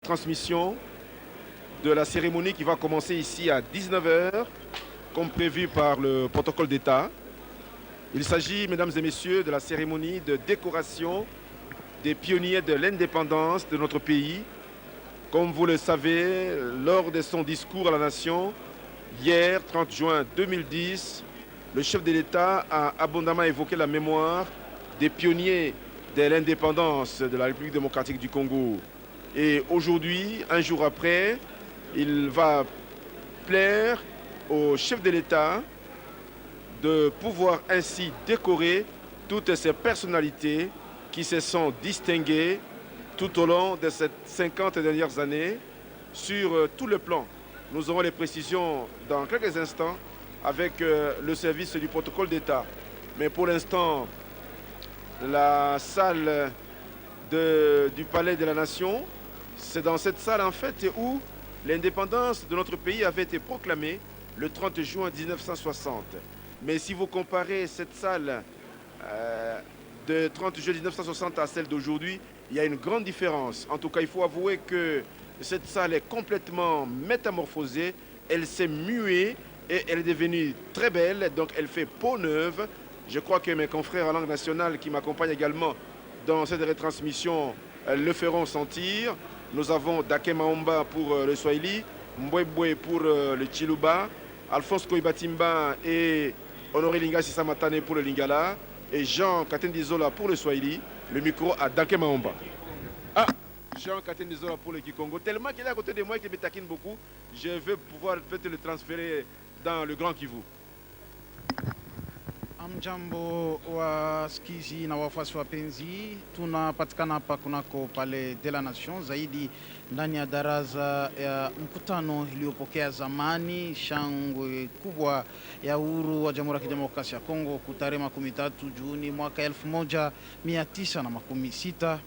retransmission de la cérémonie qui va commencer ici à 19 h, comme prévu par le protocole d'État. Il s'agit, mesdames et messieurs, de la cérémonie de décoration des pionniers de l'indépendance de notre pays. Comme vous le savez, lors de son discours à la nation, hier, 30 juin 2010, le chef de l'État a abondamment évoqué la mémoire des pionniers de l'indépendance de la République démocratique du Congo. Et aujourd'hui, un jour après, il va plaire au chef de l'État de pouvoir ainsi décorer toutes ces personnalités qui se sont distinguées tout au long de ces 50 dernières années sur tout le plan. Nous aurons les précisions dans quelques instants avec le service du protocole d'État. Mais pour l'instant, la salle du Palais de la Nation, c'est dans cette salle en fait où l'indépendance de notre pays avait été proclamée le 30 juin 1960. Mais si vous comparez cette salle de 30 juin 1960 à celle d'aujourd'hui, il y a une grande différence. En tout cas, il faut avouer que cette salle est complètement métamorphosée, elle s'est muée et elle est devenue très belle, donc elle fait peau neuve. Je crois que mes confrères en langue nationale qui m'accompagnent également dans cette retransmission le feront sentir. Nous avons Dake Maomba pour le Swahili, Mbwebwe pour le Chiluba, Alphonse Koibatimba et Honoré Linga Sisamatane pour le Lingala et Jean Katendizola pour le Swahili. Le micro à Dake Maomba. Ah, Jean Katendizola pour le Kikongo. Tellement qu'il est à côté de moi et qu'il me taquine beaucoup, je veux pouvoir peut-être le transférer dans le Grand Kivu. Amjambo wasikizi na wafuasi wapenzi, tunapatikana hapa kunako Palais de la Nation, zaidi ndani ya daraza ya mkutano iliyopokea zamani shangwe kubwa ya uhuru wa Jamhuri ya Kidemokrasia ya Kongo kutarehe 13 Juni mwaka 1960.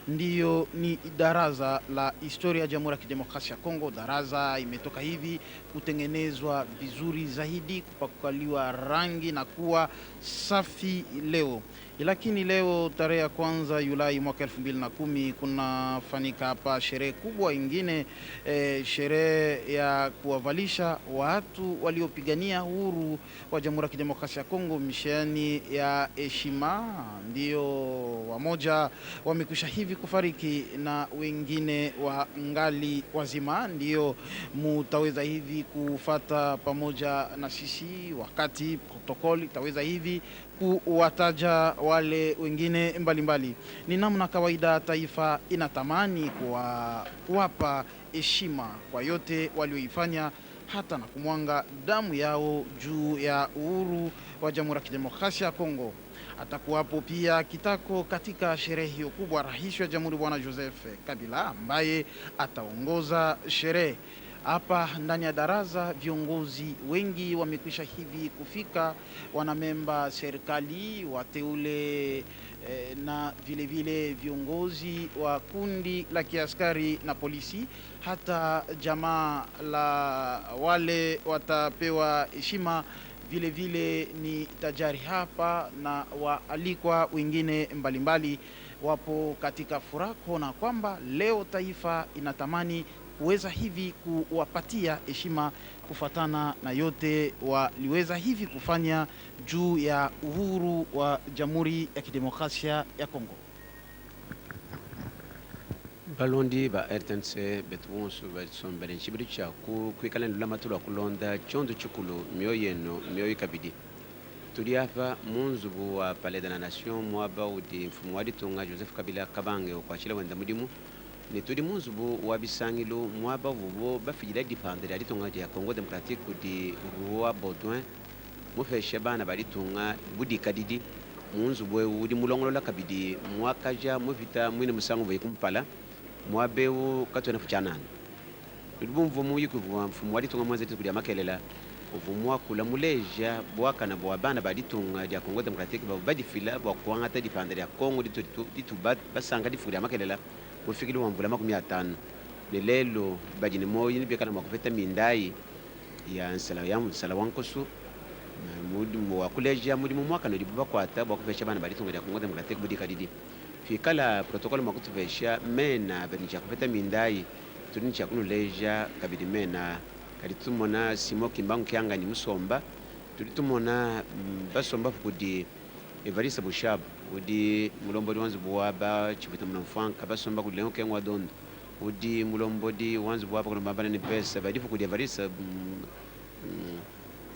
Ndiyo ni daraza la historia ya Jamhuri ya Kidemokrasia ya Kongo. Daraza imetoka hivi kutengenezwa vizuri zaidi, kupakaliwa rangi na kuwa safi leo. Lakini leo tarehe ya 1 Julai mwaka 2010 kunafanyika hapa sherehe kubwa ingine, sherehe ya kuwavalisha watu waliopigania uhuru wa Jamhuri ya Kidemokrasia ya Kongo misheni ya heshima. Ndio wamoja wamekwisha hivi kufariki na wengine wa ngali wazima. Ndio mutaweza hivi kufata pamoja na sisi wakati protokoli itaweza hivi kuwataja wale wengine mbalimbali. Ni namna kawaida taifa inatamani kuwapa heshima kwa yote walioifanya, hata na kumwanga damu yao juu ya uhuru wa Jamhuri ya Kidemokrasia ya Kongo. Atakuwapo pia kitako katika sherehe hiyo kubwa rais wa Jamhuri Bwana Joseph Kabila ambaye ataongoza sherehe. Hapa ndani ya daraza viongozi wengi wamekwisha hivi kufika, wanamemba serikali, wateule na vile vile viongozi wa kundi la kiaskari na polisi, hata jamaa la wale watapewa heshima vile vile ni tajari hapa na waalikwa wengine mbalimbali wapo katika furaha kuona kwamba leo taifa inatamani kuweza hivi kuwapatia heshima kufatana na yote waliweza hivi kufanya juu ya uhuru wa Jamhuri ya Kidemokrasia ya Kongo. Balondi ba RTNC betwonsu basombere nshibiricha kuikalendo lamatulu kulonda chondo chikulu mioyeno mioyi kabidi. Tuli hapa munzubu wa Palais de la Nation mwaba udi mfumu wadi tunga Joseph Kabila kabange okwachila wenda mudimu. Ni tuli munzubu wa bisangilo mwaba vubo bafijila dipandere ali tunga ya Congo Democratique di Roi Baudouin mufeshe bana bali tunga budi kadidi munzubu udi mulongolola kabidi mwakaja muvita mwine musango vekumpala mwabeu katona fuchanana. Lubu mvumu yikuvuwa mfumu wadi tunga mwanzeti kudi amakelela uvumwa kula muleja bwaka na bwabana baditunga ya Congo Democratique badifila bwakwangata dipandere ya Congo ditu basanga difuli amakelela kufikiri wamvula 50. Lelo bajini moyi nibekana makufeta mindai ya nsala wankosu mudimu wa kuleja mudimu mwaka no dibuba kwata bakufesha bana baditunga ya Congo Democratique budi kadidi fikala protocole makutufesha mena benija kufeta mindai tuli nchakulu leja kabidi mena kadi tumona simo kimbangu kyanga ni musomba tuli tumona basomba kudi Evariste Bushab udi mulombodi wanzu buwaba chibuta mnamfanka basomba kudi lengo kengwa dondo udi mulombodi wanzu buwaba kuna mbambana ni pesa badifu kudi Evariste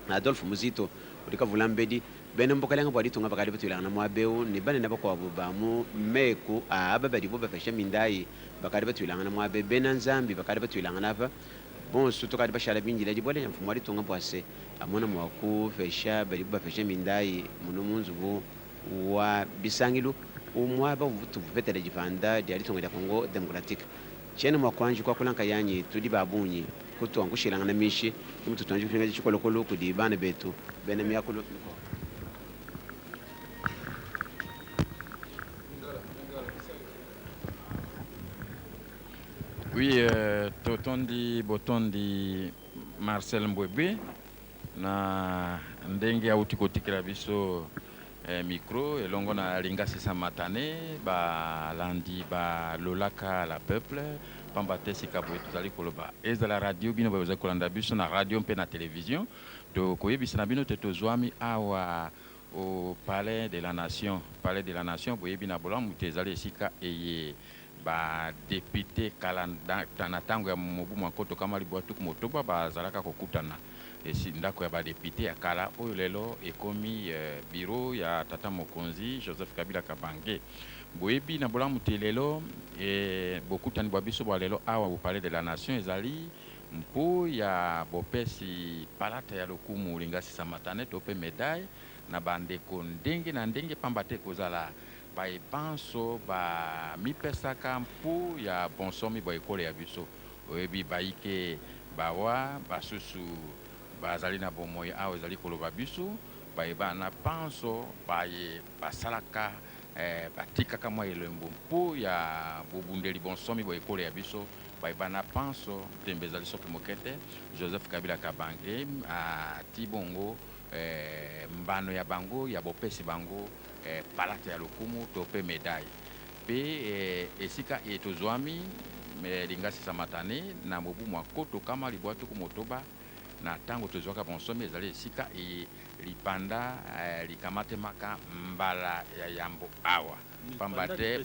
Adolphe Muzito udi kavulambedi bene mboka lenga bwadi tunga bakadi betu ilanga mwabeu ni bane nabo kwa bubamu meku aba badi bo bafasha mindai bakadi betu ilanga mwabe bena nzambi bakadi betu ilanga nafa bon surtout kadi bashala binjila dibole mfumo wadi tunga bwase amona mwaku fesha badi bo bafasha mindai muno munzubu wa bisangilu umwaba uvutu vetele jifanda diali tunga Congo Democratique chene mwakwanji kwa kulanka yanyi tudi babunyi kutu angushilanga na mishi kimutu tuanji kufinga chikolokolo kudi bana betu bene miyakulu. Oui, totondi botondi Marcel Mbwebe na ndenge auti kotikela biso micro elongo na lingasi samatane ba landi ba lolaka la peuple pamba te sika boye tozali koloba ezala radio bino bazali kolanda biso na radio mpe na télévision to koyebisa na bino te tozwami awa au palais de la nation boyebi na bolamu te ezali esika eye ba député kala na tango ya mobu mwakoto kama libwatu kumotoba bazalaka kokutana esi ndako ya ba député ya kala oyo lelo ekomi bureau ya tata mokonzi Joseph Kabila Kabange boyebi na bolamu te lelo bokutani bwa biso bwa lelo awa au palais de la nation ezali mpo ya bopesi palata ya lokumu lingasi samatane to pe médaille na bandeko ndenge na ndenge pamba te kozala baepanso ba mipesaka mpo ya bonsomi bwa ekole ya biso oyebi baike bawa basusu bazali na bomoi awa ezali koloba biso bayeba na panso baye basalaka batikaka mwa elembo mpo ya bobundeli bonsomi bwa ekole ya biso bayeba na panso tembe ezali soki mokete Joseph Kabila Kabange ati bongo mbano ya bango ya bopesi bango palate ya lokumu to pe médaille pe esika etozwami lingasi samatane na mobu mwakoto kama libwatu kumotoba na tango tozwaka bonsomi ezali esika lipanda likamatemaka mbala ya yambo awa pamba te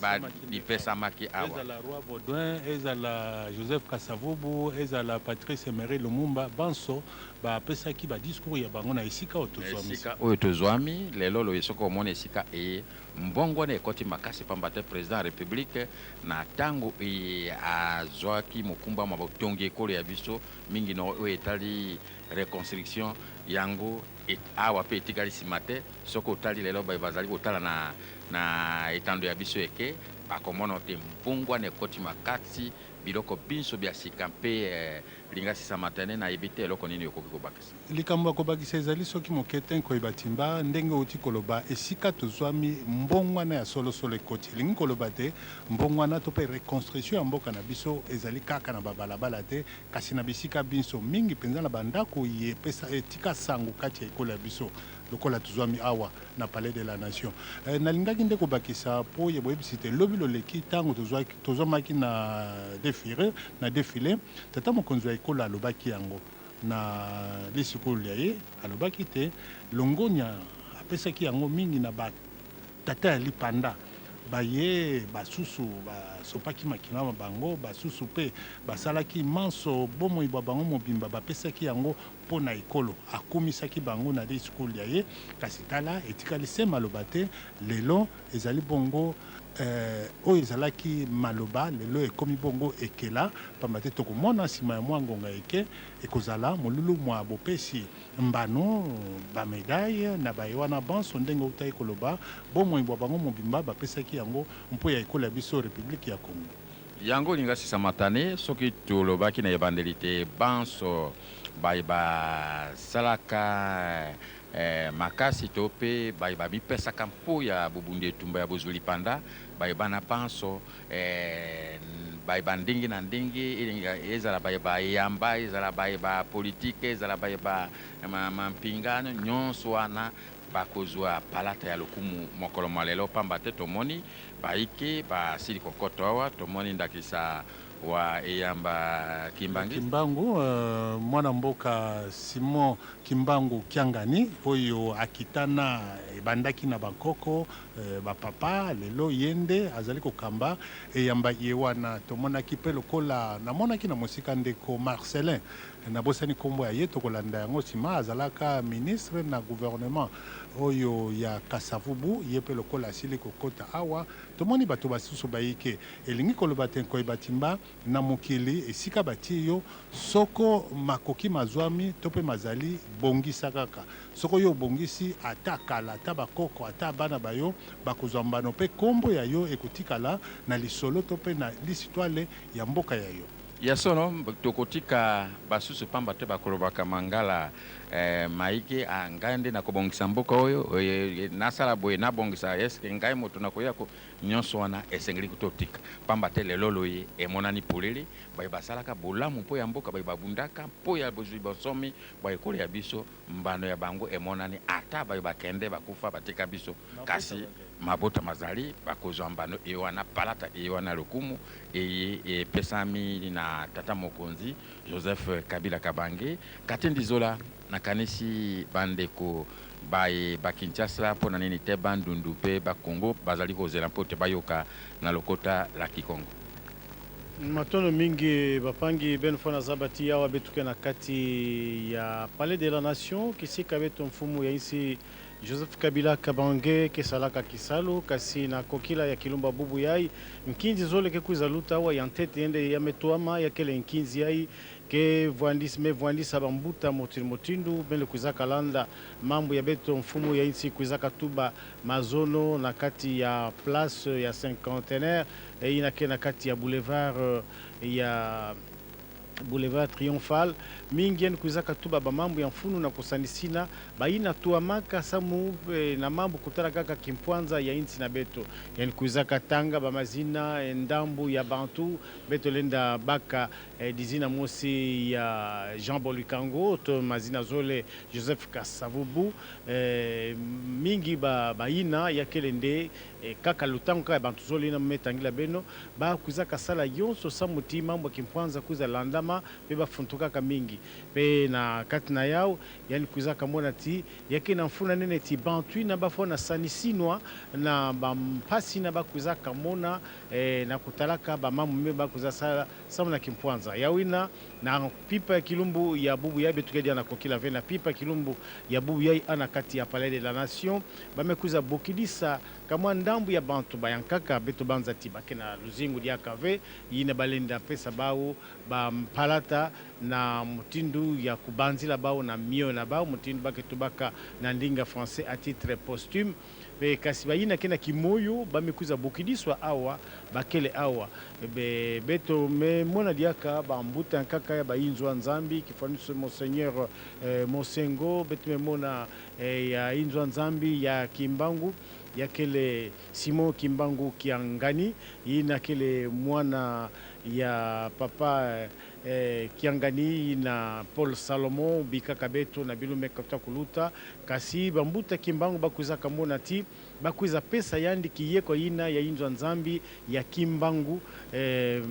bipesamaki awa ezala Roi Baudouin ezala Joseph Kasavubu ezala Patrice Emery Lumumba banso bapesaki badiscours ya bango na esika oyo tozwami lelo lo esoko omona esika mbongo na ekoti makasi pamba te président ya république na tango azwaki mokumba mwa botongi ekolo ya biso mingi na oyo etali reconstruction yango awa pe etikali nsima te soki otali lelo bazali kotala na etando ya biso eke bakomona te mbongwana ekoti makasi biloko biso bya sika mpe lingasi samatane na yebi te eloko nini okoki kobakisa likambo ya kobakisa ezali soki moke te koyeba timba ndenge oti koloba esika tozwami mbongwana ya solosolo ekoti elingi koloba te mbongwana to mpe reconstruction ya mboka na biso ezali kaka na babalabala te kasi na bisika biso mingi mpenza na bandako epesa etika sango kati ya ekolo ya biso lokola tozwami awa na palais de la nation nalingaki nde kobakisa po ye boyebisi te lobi loleki ntango tozwamaki na défilé tata mokonzi ya ekolo alobaki yango na lisikolo ya ye alobaki te longonia apesaki yango mingi na batata ya lipanda baye basusu basopaki makima bango basusu mpe basalaki manso bomoi bwa bango mobimba bapesaki yango mpo na ekolo akumisaki bango na discours ya ye kasi tala etikali se maloba te lelo ezali bongo oyo ezalaki maloba lelo ekomi bongo ekela pamba te tokomona nsima ya mwa ngonga eke ekozala molulu mwa bopesi mbano bamedaille na baye wana banso ndenge outai koloba bomoi bwa bango mobimba bapesaki yango mpo ya ekolo ya biso république ya Congo yango lingasi samatane soki tolobaki na ebandeli te banso baye basalaka makasi to mpe baye babipesaka mpo ya bobundi etumba ya bozwi lipanda baye bana panso baye bandenge na ndenge ezala baye bayamba ezala baye bapolitike ezala baye mampingano nyonso wana bakozwa palata ya lokumu mokolo mwa lelo pamba te tomoni baike basili kokoto awa tomoni ndakisa wa eyamba Kimbangi. Kimbangu mwana mboka Simon Kimbangu Kiangani oyo akitana ebandaki na bankoko bapapa lelo yende azali kokamba eyamba ye wana tomonaki mpe lokola namonaki na mosika ndeko Marcelin nabosani kombo ya ye tokolanda yango nsima azalaka ministre na gouvernement oyo ya Kasavubu ye mpe lokola asili kokota awa tomoni bato basusu bayike elingi koloba te nkoyeba timba na mokili esika batie yo soko makoki mazwami to mpe mazali bongisa kaka soko yo bongisi ata kala ata bakoko ata bana bayo bakozwa mbano mpe kombo ya yo ekotikala na lisolo to mpe na lisitwale ya mboka ya yo ya sono tokotika basusu pamba te bakolobaka mangala maike ngai nde nakobongisa mboka oyo nasala boye nabongisa eske ngai moto nakoya ko nyonso wana esengeli kutotika pamba te lelo loye emonani polele baye basalaka bolamu mpo ya mboka baye babundaka mpo ya bozwi bosomi baye kole ya biso mbano ya bango emonani ata baye bakende bakufa batika biso kasi mabota mazali bakozwa mbano ewana palata ewana lokumu eye epesami na tata mokonzi Joseph Kabila Kabange katendi zola nakanisi bandeko baye bakinchasa mpo na nini te bandundu mpe bakongo bazali kozela mpo te bayoka na lokota la Kikongo matono mingi bapangi benfona zabati awa betuke na kati ya Palais de la Nation kisika beto mfumu ya isi Joseph Kabila Kabange kesalaka kisalo kasi na kokila ya Kilumba bubu yai mkinzi zole ke kuza luta wa yantete yende ya metuama ya kele mkinzi yai ke voandisa bambuta motindu bele kuza kalanda mambo ya beto mfumu ya insi kuza katuba mazono na kati ya place ya cinquantenaire ina na kati ya boulevard triomphal mingi kuza katuba ba mambo ya mfunu na kusanisina baina tuamaka samu na mambo kutara kaka kimpwanza ya insi na beto yani kuza katanga ba mazina ndambu ya bantu beto lenda baka dizina mosi ya Jean Bolukango to mazina zole Joseph Kasavubu mingi baina ya kelende kaka lutango ka bantu zole na metangila beno ba kuza kasala yonso samuti mambo kimpwanza kuza landama pe bafuntuka ka mingi pe na katina yao yani kuza kamona ti yake na mfuna nene ti bantu na bafona sanisinwa na bampasi na bakuza kamona na kutalaka ba mamu me bakuza sala samuna kimpwanza yawina na pipa ya Kilumbu ya bubu ya betukedia na kokila vena pipa Kilumbu ya bubu ya ana kati ya Palais de la Nation bamekuza bokidisa kama ndambu ya bantu bayankaka beto banza tibake na luzingu dia kave yine balenda pesa bao ba mpalata na mutindu ya kubanzila bao na mio na bao mutindu bake tubaka na ndinga français à titre posthume be kasi bayina kena kimoyo bamekuza bokidiswa awa bakele awa be beto me mona diaka bambuta nkaka ya bayinzwa nzambi kifanisho monseigneur Mosengo beto me mona ya inzwa nzambi ya Kimbangu yakele Simon Kimbangu Kiangani ina kele mwana ya papa Kiangani na Paul Salomon bikaka beto na bilume kata kuluta kasi bambuta Kimbangu bakuza kamona ti bakuza pesa yandi kiyeko ina ya inzwa nzambi ya Kimbangu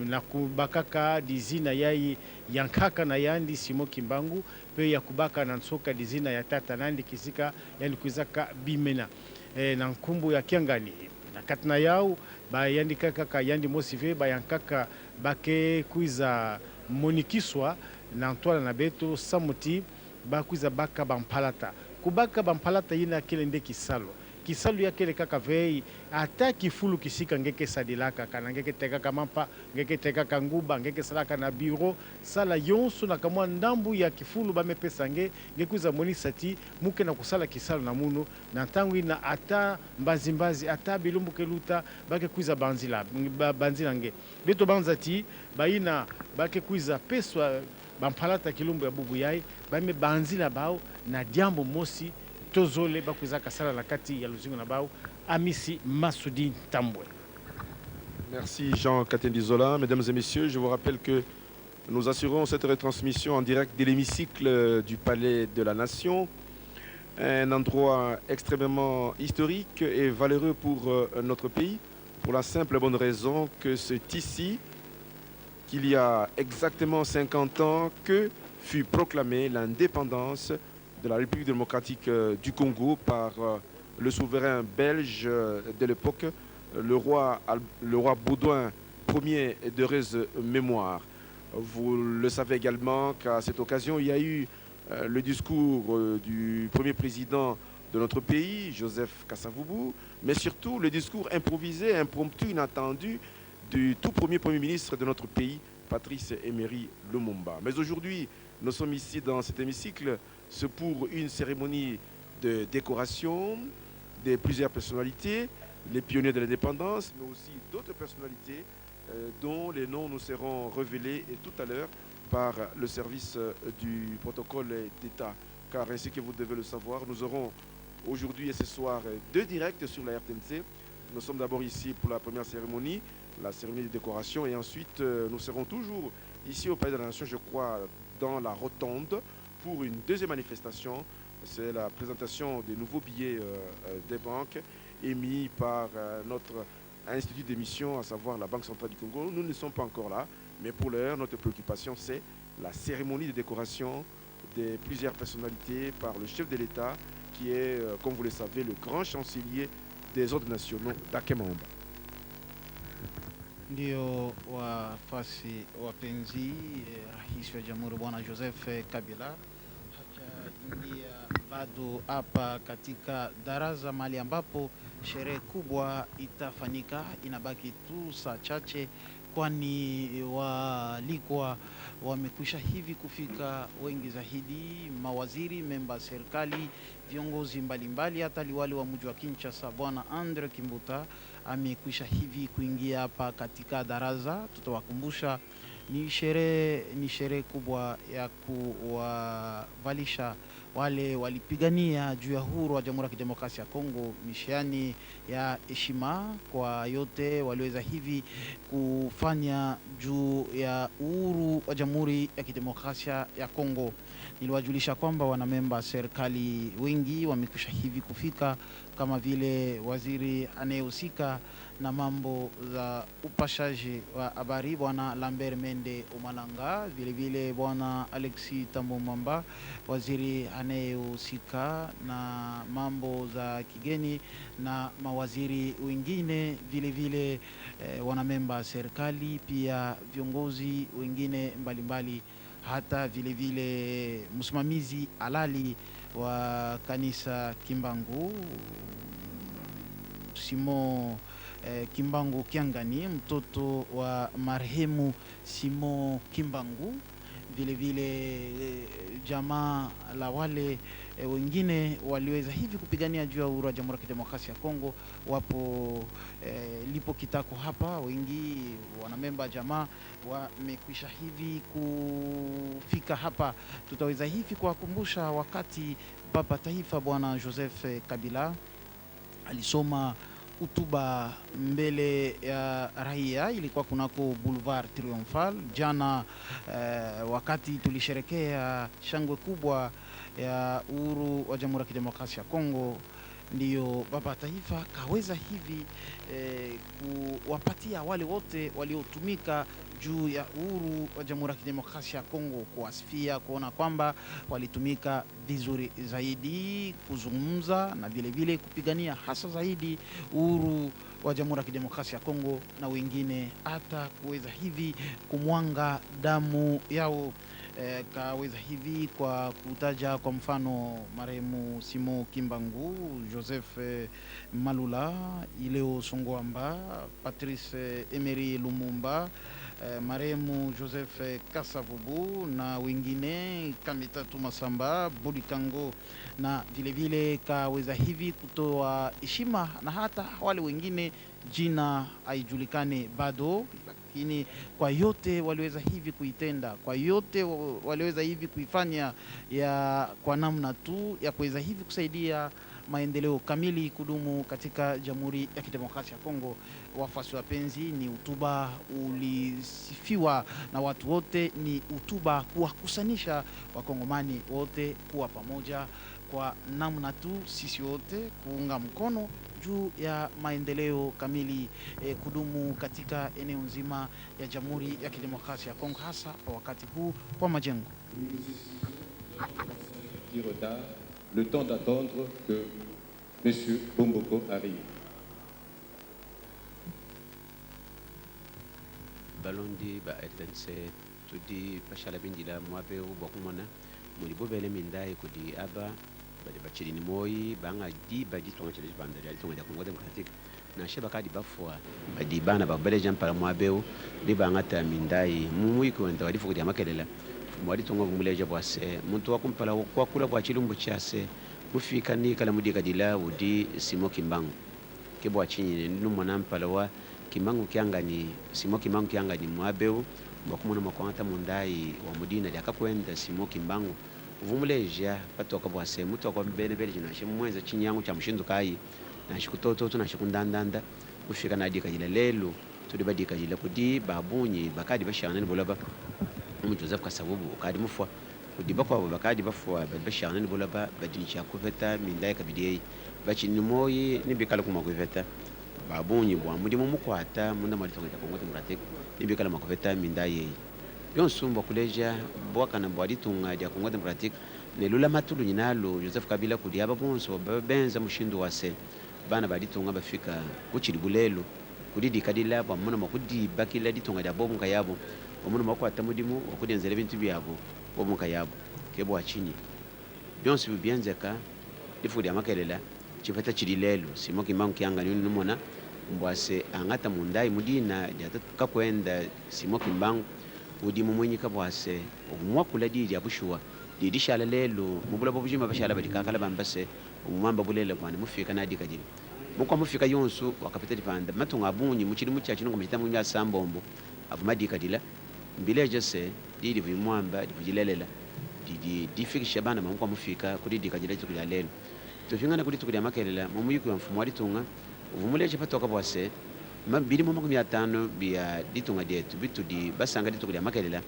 na kubakaka dizina yai yankaka na yandi Simon Kimbangu pe ya kubaka na nsoka dizina ya tata nandi kisika yandi kuzaka bimena na nkumbu ya Kiangani na katina yao bayandika kaka yandi mosive bayankaka bake kuiza monikiswa na ntwala na beto samuti bakuiza baka bampalata kubaka bampalata yina kile nde kisalo ya kele kaka vei ata kifulu kisika ngeke sadilaka kana ngeke tekaka mampa ngeke tekaka nguba ngeke salaka na bureau sala yonso na kamwa ndambu ya kifulu bamepesa ngekuza monisati muke na kusala kisalo na munu na ntango ina ata mbazimbazi ata bilumbu keluta bake kuiza banzila nge beto banzati baina bake kuiza peswa bampalata Kilumbu ya bubu yai bame banzila bao na diambo mosi tozole bakuza kasala na kati ya luzingo na bao Amisi Masudi Tambwe. Merci Jean Katendizola. Mesdames et messieurs, je vous rappelle que nous assurons cette retransmission en direct de l'hémicycle du Palais de la Nation, un endroit extrêmement historique et valeureux pour notre pays, pour la simple et bonne raison que c'est ici qu'il y a exactement 50 ans que fut proclamée l'indépendance de la République démocratique du Congo par le souverain belge de l'époque, le roi Baudouin Ier d'heureuse mémoire. Vous le savez également qu'à cette occasion, il y a eu le discours du premier président de notre pays, Joseph Kasavubu, mais surtout le discours improvisé, impromptu, inattendu du tout premier ministre de notre pays, Patrice Emery Lumumba. Mais aujourd'hui, nous sommes ici dans cet hémicycle, c'est pour une cérémonie de décoration de plusieurs personnalités, les pionniers de l'indépendance, mais aussi d'autres personnalités dont les noms nous seront révélés tout à l'heure par le service du protocole d'État. Car ainsi que vous devez le savoir, nous aurons aujourd'hui et ce soir 2 directs sur la RTNC. Nous sommes d'abord ici pour la première cérémonie, la cérémonie de décoration, et ensuite nous serons toujours ici au Palais de la Nation, je crois, dans la rotonde, pour une deuxième manifestation. C'est la présentation des nouveaux billets des banques émis par notre institut d'émission, à savoir la Banque centrale du Congo. Nous ne sommes pas encore là, mais pour l'heure, notre préoccupation, c'est la cérémonie de décoration de plusieurs personnalités par le chef de l'État, qui est, comme vous le savez, le grand chancelier des ordres nationaux d'Akemamba. Ndio wafasi wapenzi, rais wa jamhuri bwana Joseph Kabila hajaingia bado hapa katika darasa mahali ambapo sherehe kubwa itafanyika. Inabaki tu saa chache, kwani walikuwa wamekwisha hivi kufika wengi zaidi, mawaziri, memba serikali, viongozi mbalimbali, hata liwali wa mji wa Kinshasa bwana Andre Kimbuta amekwisha hivi kuingia hapa katika darasa. Tutawakumbusha ni sherehe kubwa ya kuwavalisha wale walipigania juu ya uhuru wa Jamhuri ya Kidemokrasia ya Kongo, mishani ya heshima kwa yote waliweza hivi kufanya juu ya uhuru wa Jamhuri ya Kidemokrasia ya Kongo. Niliwajulisha kwamba wanamemba serikali wengi wamekwisha hivi kufika, kama vile waziri anayehusika na mambo za upashaji wa habari bwana Lambert Mende Omalanga, vile vile bwana Alexis Tambo Mwamba, waziri anayehusika na mambo za kigeni, na mawaziri wengine vile vile wanamemba serikali, pia viongozi wengine mbalimbali, hata vile vile msimamizi halali wa kanisa Kimbangu Simo Kimbangu Kiangani, mtoto wa marehemu Simo Kimbangu, vile vile jamaa la wale wengine waliweza hivi kupigania juu ya uhuru wa Jamhuri ya Kidemokrasia ya Kongo wapo lipo kitako hapa. Wengi wanamemba jamaa wamekwisha hivi kufika hapa. Tutaweza hivi kuwakumbusha wakati baba taifa bwana Joseph Kabila alisoma hotuba mbele ya raia, ilikuwa kunako Boulevard Triomphal jana, wakati tulisherekea shangwe kubwa ya uhuru wa Jamhuri ya Kidemokrasia ya Kongo. Ndiyo baba taifa kaweza hivi kuwapatia wale wote waliotumika juu ya uhuru wa Jamhuri ya Kidemokrasia ya Kongo, kuwasifia, kuona kwamba walitumika vizuri zaidi, kuzungumza na vile vile kupigania hasa zaidi uhuru wa Jamhuri ya Kidemokrasia ya Kongo, na wengine hata kuweza hivi kumwanga damu yao. Kaweza hivi kwa kutaja kwa mfano marehemu Simo Kimbangu, Joseph Malula, Ileo Songwamba, Patrice Emery Lumumba, marehemu Joseph Kasavubu na wengine, Kamitatu Masamba, Bodikango, na vile vile kaweza hivi kutoa heshima na hata wale wengine jina haijulikane bado, lakini kwa yote waliweza hivi kuitenda, kwa yote waliweza hivi kuifanya ya kwa namna tu ya kuweza hivi kusaidia maendeleo kamili kudumu katika Jamhuri ya Kidemokrasia ya Kongo. Wafuasi wapenzi, ni hotuba ulisifiwa na watu wote, ni hotuba kuwakusanisha wakongomani wote kuwa pamoja, kwa namna tu sisi wote kuunga mkono juu ya maendeleo kamili kudumu katika eneo nzima ya Jamhuri ya Kidemokrasia ya Kongo, hasa kwa wakati huu wa majengo. Le temps d'attendre que M. Bomboko arrive. Balondi ba RTNC tudi pashala bindila mwabe ubokumona muri bobele mindai kudi aba bade bachiri moi banga di badi tonga chele bandari ali tonga da Congo Democratique na sheba kadi bafwa badi bana babele jampara mwabe bi banga ta mindai mumui ko ndo ali fukudi amakelela mwadi tonga vumuleja bwase muntu wakumpala kwa kula kwa chilumbu chase mufika ni kala mudika dila udi Simo Kimbangu kebo achinyi numwana mpala wa Kimbangu kiangani Simo Kimbangu kiangani mwabeu bakumuna makwanta mundai wa mudina ya kakwenda Simo Kimbangu vumuleja patoka bwase mutu kwa mbene bele jina shimwenza chinyangu cha mshindu kai na shikutoto tuna shikundandanda kufika na dika jila lelo tudi badika jila kudi babunyi bakadi bashana ni bolaba mu Joseph Kasavubu kadi mufwa kudi bakwa bakadi bafwa bashana ni bolaba badini cha kuveta mindai kabidiyei bachini moyi nibikala kuma kuveta babunyi bwa muri mu mukwata munda mali tonga Congo Democratique nibikala makuveta mindai byonsumba kuleja bwakana bwadi tunga ya Congo Democratique nelula matulu nyinalo Joseph Kabila kudi aba bonso benza mushindu wase bana badi tunga bafika kuchiri bulelo kudi dikadila bwa muna makudi bakila ditunga ya bomunga yabo omuna makwata mudimu okudenzele bintu byabo bomunga yabo kebo achini byonso bibyenzeka difudi amakelela chifata chililelo Simo Kimbangu kiangani numona mbwase angata mundai mudina jataka kwenda Simo Kimbangu udi mumwenyi kabwase umwakula didi abushwa didi shala lelo mubula bobujima bashala badikakala bambase umwamba bulele kwani mufika nadika jini mukwa mufika yonsu wakapita dipanda matunga abunyi muchiri muchachi ngo mchita munya sambombo avumadika dila mbileje se didi vimwamba divujilelela didi difikisha bana mukwa mufika kudidika jila tukya lelo tufingana kuli tukya makelela mumuyiko mfumo alitunga uvumuleje patoka bwase mabili mu 50 bya ditunga detu bitu di basanga ditu kuli makelela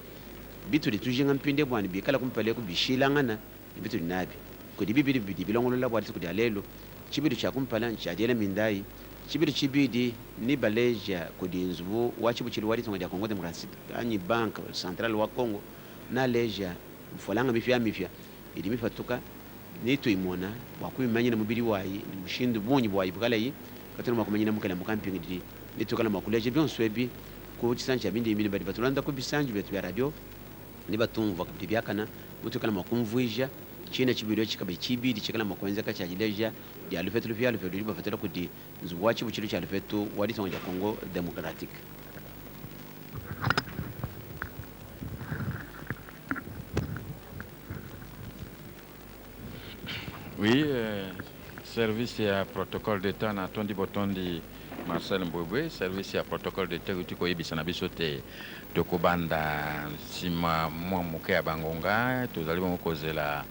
bitu ditujinga mpinde bwani bikala kumpele ku bishilangana bitu dinabi kudi bibili bidi bilongolola bwa ditu kuli lelo chibidu cha kumpala cha dele mindai chibidu chibidi ni baleja kudi nzubu wachibu chili wali tunga ya Congo Democratique anyi bank central wa Congo na leja mfolanga mifya ili mifatuka nitu imona wakuimanyina mubiri wayi mushindu bunyi bwayi bukalayi katuna makumanyina mukala mukampingi didi nitukala makuleje byonswebi ku chisanja bindi imini badi batulanda ku bisanju betu ya radio ni batumva kabidi byakana mutukala makumvuija china chibiro chikabe chibidi chikala makwenza ka chajileja di alufetu lufya alufetu bafatela kudi nzuwachi buchiru cha alufetu wadi tonga ya Congo Democratique. Oui, service ya protocole d'état na tondi botondi Marcel Mbwebwe, service ya protocole d'état utiko yebisa na biso te tokobanda sima mwa muke ya bangonga tozali bongo kozela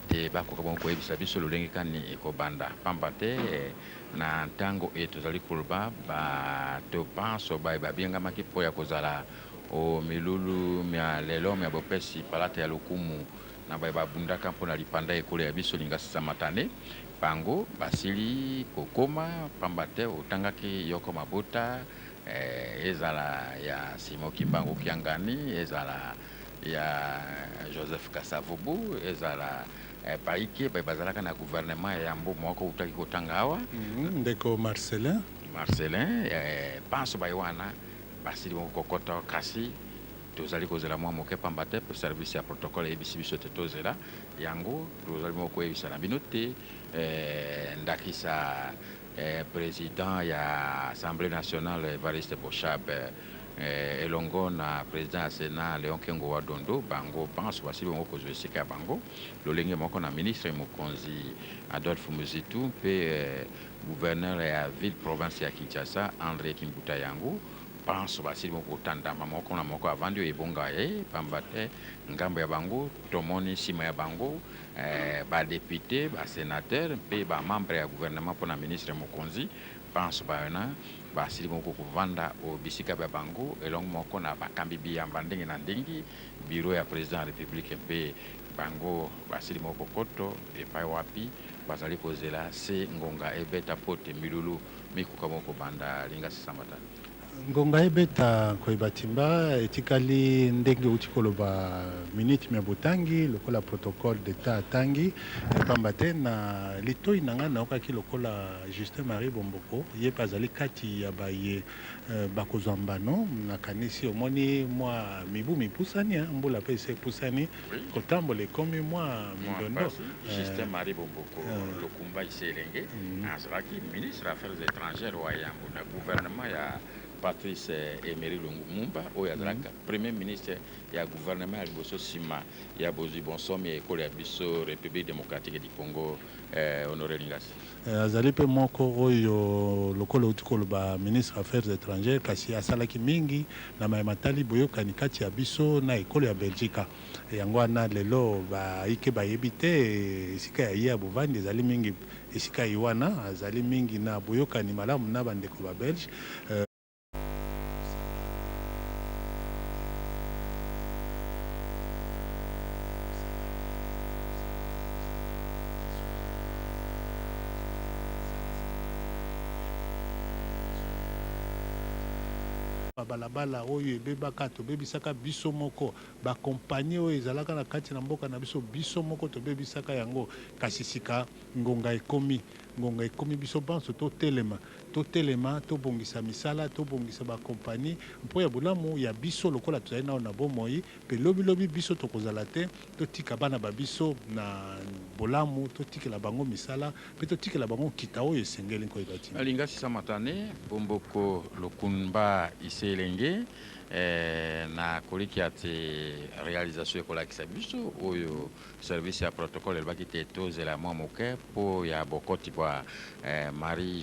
te bakoka bongo koyebisa biso lolenge kani ekobanda pamba te na ntango tozali koloba bato panso babengamaki mpo ya kozala o milulu mya lelo mya bopesi palata ya lokumu na babundaka mpona lipanda ekolo ya biso lingasi matane bango basili kokoma pamba te otangaki yoko mabota ezala ya Simo Kimbangu kiangani ezala ya Joseph Kasavubu ezala paike bazalaka na gouvernement ya mbo moko utaki kotanga awa ndeko Marcelin panso baywana basili kokota kasi tozali kozela mwa moke pamba te pour service ya protocole ebisi biso te tozela yango tozali moko ebisa na bino te ndakisa président ya Assemblée nationale Evariste Boshab elongo na président ya Sénat Léon Kengo wa Dondo bango panso basili bongo kozwa esika ya bango lolenge moko na ministre mokonzi Adolphe Muzitu mpe gouverneur ya ville province ya Kinshasa André Kimbuta yango panso basili moko tandama moko na moko avandi ebonga pamba te ngambo ya bango tomoni sima ya bango ba député ba sénateur mpe ba membre ya gouvernement mpona ministre mokonzi panso bayona basili moko kovanda o bisika bya bango elongo moko na bakambi biyamba ndenge na ndenge bureau ya président ya république mpe bango basili moko koto epai wapi bazali kozela se ngonga ebeta pote milulu mikuka moko banda linga sisamata. Ngonga ebeta koyeba timba etikali ndenge uti koloba minute mia botangi lokola protocole d'état tangi pamba te na litoi nanga naokaki lokola Justin Marie Bomboko ye pazali kati ya baye bakozwa mbano nakanisi omoni mwa mibu mipusani mbula pe se pusani kotambola ekomi mwa mindondo. Justin Marie Bomboko lokumba iselenge azalaki ministre affaires étrangères wa yambo na gouvernement ya Patrice Emery Lumumba oyo azalaka premier ministre ya gouvernement ya liboso sima ya bozwi bonsomi ya ekolo ya biso République démocratique du Congo Honoré Lingasi. Azali pe moko oyo lokolo uti koloba ministre affaires étrangères kasi asalaki mingi na matali boyokani kati ya biso na ekolo ya Belgique yango wana lelo baike bayebi te esika ya ye ya bovandi ezali mingi esika ye wana azali mingi na boyokani malamu na bandeko ba Belge. Balabala oyo ebebaka tobebisaka biso moko bakompanie oyo ezalaka na kati na mboka na biso moko tobebisaka yango kasi sika ngonga ekomi biso banso totelema tobongisa misala tobongisa bakompanie mpo ya bolamu ya biso lokola tozali nao na bomoi pe lobi biso tokozala te totika bana babiso na bolamu totikela bango misala pe totikela bango kita oyo esengeli koyeba ti Lingasi Samatane Bomboko lokumba iselenge na koliki ate réalisation ekolakisa biso oyo service ya protocole elobaki te tozela mwa moke po ya bokoti bwa Marie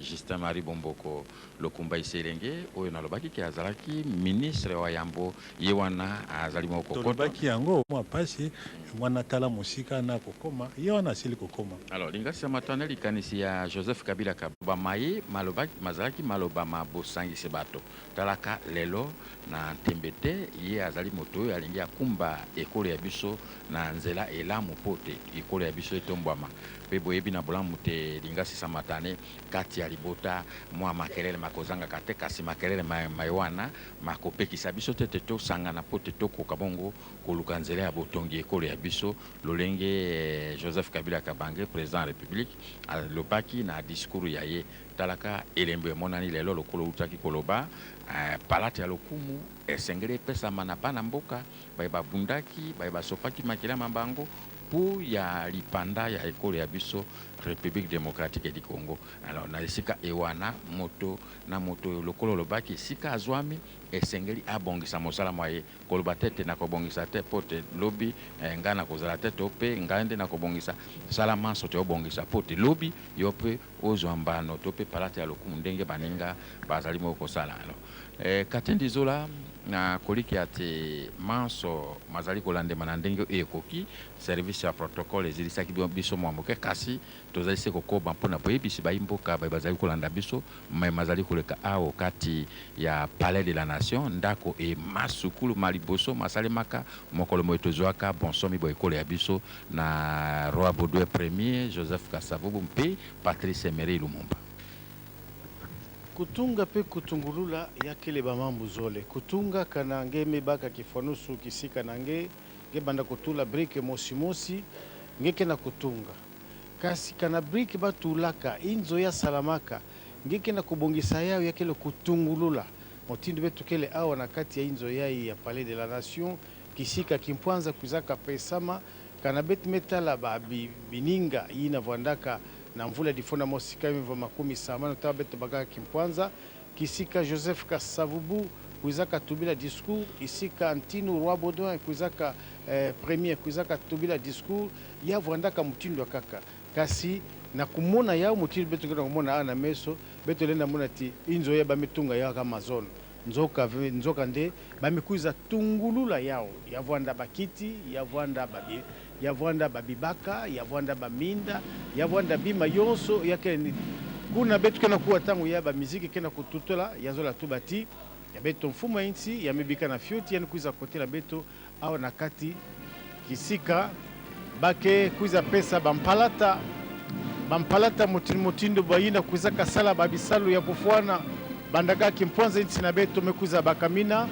Justin Marie Bomboko lokumba iselenge oyo nalobaki ke azalaki ministre wa yambo ye wana azali moko koto tolobaki yango mwa pasi mwana tala mosika na kokoma ye wana asili kokoma. Alors Lingasi Samatane likanisi ya Joseph Kabila Kabuba maye malobaki mazalaki maloba mabosangisi bato talaka lelo na tembete ye azali moto oyo alingi akumba ekolo ya biso na nzela elamu pote ekolo ya biso etombwama pe boyebi na bolamu te Lingasi Samatane kati ya libota mwa makelele makozangaka te kasi makelele mayowana makopekisa biso te tosangana po te tokoka bongo koluka nzela ya botongi ekolo ya biso lolenge Joseph Kabila Kabange président de la République alobaki na discours ya ye talaka elembo emonani lelo lokolo utaki koloba palate ya lokumu esengeli epesama na bana mboka babundaki basopaki makila mabango pour ya lipanda ya ekolo ya biso République démocratique du Congo. Alors na esika ewana moto lokolo lobaki esika azwami esengeli abongisa mosala mwaye koloba tete na kobongisa te pote lobi ngana kozala te tope ngande na kobongisa sala manso te obongisa pote lobi yope ozwambano tope palate ya lokumu ndenge baninga bazali moko sala. Alors katendi zola na koliki ate manso mazali kolandema na ndenge ekoki service ya protocole ezilisaki biso mwa moke kasi tozali se kokoba mpona boyebisi bayimboka bazali kolanda biso mazali koleka awo kati ya palais de la nation ndako e masukulu maliboso masalemaka mokolo moyo tozwaka bonsomi boyekolo ya biso na roi Baudouin premier Joseph Kasavubu mpe Patrice Emery Lumumba. Kutunga pe kutungulula yakele bamambu zole kutunga kana ngeme baka kifanusu kisika nange ngebanda kutula brike mosi ngeke na kutunga kasi kana brike batulaka inzo ya salamaka ngeke na kubongisa yao yakele kutungulula motindu betu kele awa na kati ya inzo yai ya Palais de la Nation kisika kimpwanza kuzaka pesama kana beti metala bininga ina vandaka na mvula difona mosika mva makumi samano tabeto baga kimpwanza kisika Joseph Kasavubu kuizaka tubila discours isika Antino Roi Baudouin kuizaka premier kuizaka tubila discours ya vandaka mutindo kaka kasi na kumona yao mutindo beto ngena kumona ana meso beto lenda mona ti inzo ya bametunga ya kama zone nzoka nde bamekuiza tungulula yao yavwanda bakiti yavwanda babibaka yavwanda baminda yavwanda bima yonso yake kuna betu kena kuwa tangu ya bamiziki kena kututola yazola tubati ya beto mfuma insi yamebika na fioti yani kuiza kotela beto au na kati kisika bake kuiza pesa bampalata mutindo bayina kuiza kasala babisalu ya kufuana bandaka kimpwanza inti na beto mekuiza bakamina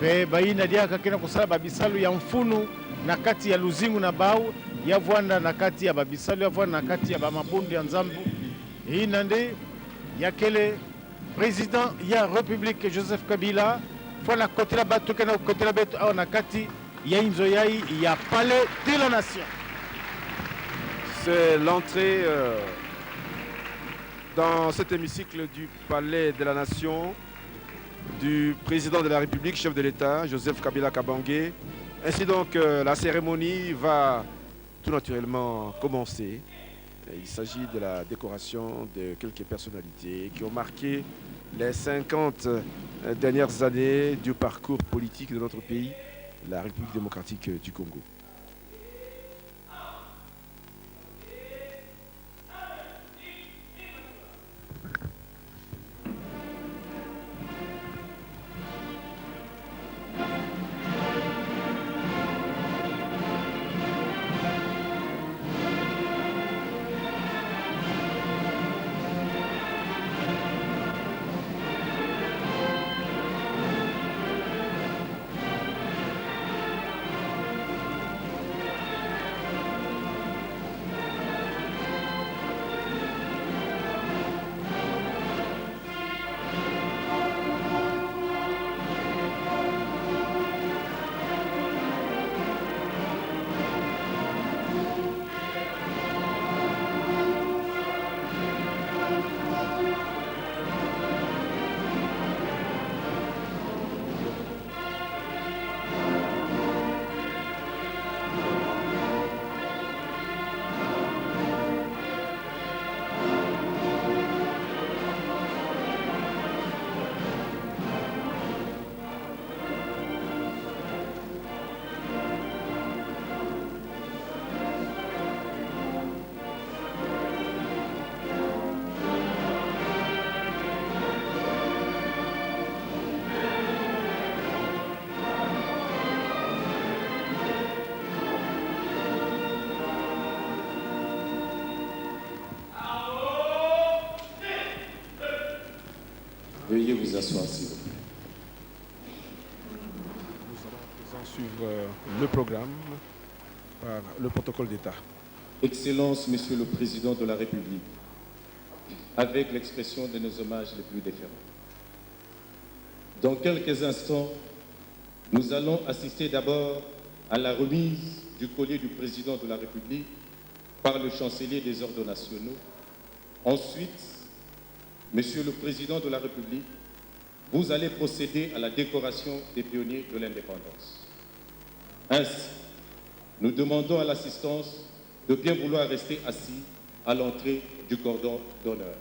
be bayina diaka kena kusala babisalu ya mfunu na kati ya luzingu na bau yavuanda na kati ya babisalu yavuanda na kati ya bamabundu ya nzambu hii nande yakele président ya République Joseph Kabila fona kotela batu kena kotela betu au na kati ya inzo yai ya palais de la nation. C'est l'entrée dans cet hémicycle du palais de la nation du président de la République, chef de l'État, Joseph Kabila Kabange. Ainsi donc, la cérémonie va tout naturellement commencer. Il s'agit de la décoration de quelques personnalités qui ont marqué les 50 dernières années du parcours politique de notre pays, la République démocratique du Congo. Veuillez vous asseoir, s'il vous plaît. Nous allons à présent suivre le programme par le protocole d'État. Excellence, Monsieur le Président de la République, avec l'expression de nos hommages les plus déférents. Dans quelques instants, nous allons assister d'abord à la remise du collier du Président de la République par le chancelier des ordres nationaux. Ensuite, Monsieur le Président de la République, vous allez procéder à la décoration des pionniers de l'indépendance. Ainsi, nous demandons à l'assistance de bien vouloir rester assis à l'entrée du cordon d'honneur.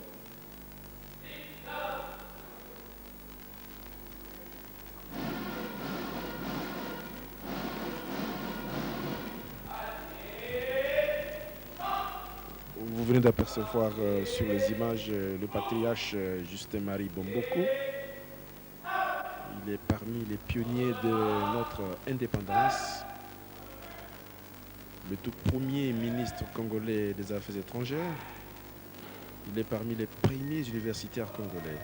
Vous venez d'apercevoir sur les images le patriarche Justin-Marie Bomboko. Il est parmi les pionniers de notre indépendance. Le tout premier ministre congolais des Affaires étrangères. Il est parmi les premiers universitaires congolais.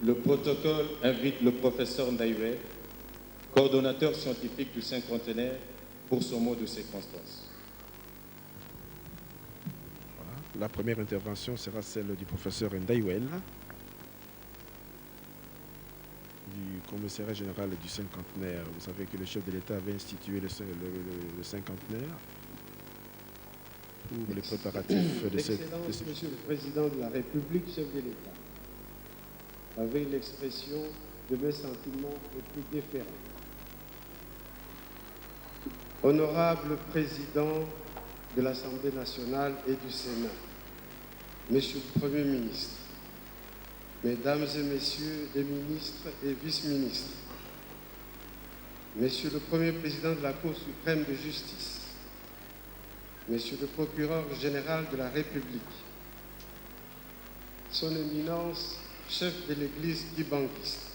le protocole invite le professeur Ndaïwe, coordonnateur scientifique du cinquantenaire, pour son mot de circonstance. Voilà. La première intervention sera celle du professeur Ndaïwel, du commissariat général du cinquantenaire. Vous savez que le chef de l'État avait institué le cinquantenaire pour les préparatifs de cette... Excellence, Monsieur le Président de la République, chef de l'État, avec l'expression de mes sentiments les plus déférents. Honorable Président de l'Assemblée nationale et du Sénat, Monsieur le Premier ministre, Mesdames et Messieurs les ministres et vice-ministres, Monsieur le Premier Président de la Cour suprême de justice, Monsieur le Procureur général de la République, Son Éminence, chef de l'Église kibangiste,